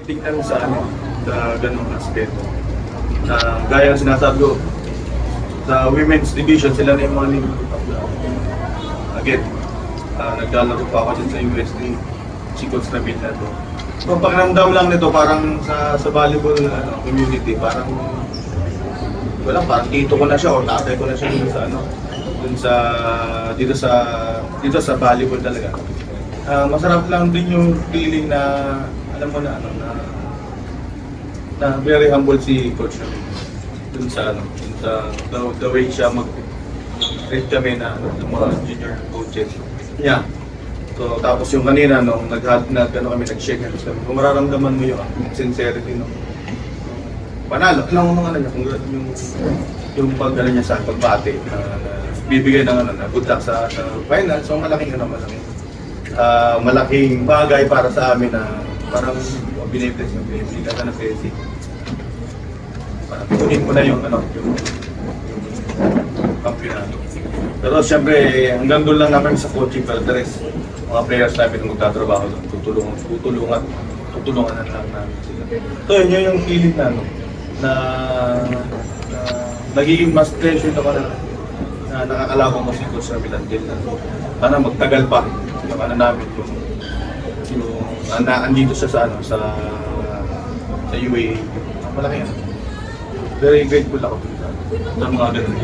tingnan sa ganung aspeto. Gaya ng sinasabi ko, sa women's division, sila na yung mga again, naglalaro pa ako dyan sa USD, si Coach Nabil na to. So, pakiramdam lang nito, parang sa volleyball community, parang parang tito ko na siya o tatay ko na siya dito sa volleyball talaga. Masarap lang din yung feeling na alam mo na na very humble si Coach Nabil dun sa the way siya mag-treat kami na ng mga junior coaches. Yeah. So tapos yung kanina nag-shake hands kami. Kung mararamdaman mo yung sincerity panalo lang mga yung pagdala niya sa pagbate bibigay ng good luck sa final. So malaking bagay para sa amin na parang binibless yung PSC kasi ng PSC. Parang tunin ko na yung kampiyonato. Pero siyempre hanggang doon lang namin sa coaching, pero the rest mga players namin na magtatrabaho doon, tutulungan na lang namin sila. So yun yung feeling na nagiging mas pressure na nakakalaban ko si Coach Nabil until na sana magtagal pa yung namin yung andito siya sa UAE. Malaki yan. Very grateful ako sa mga ganun.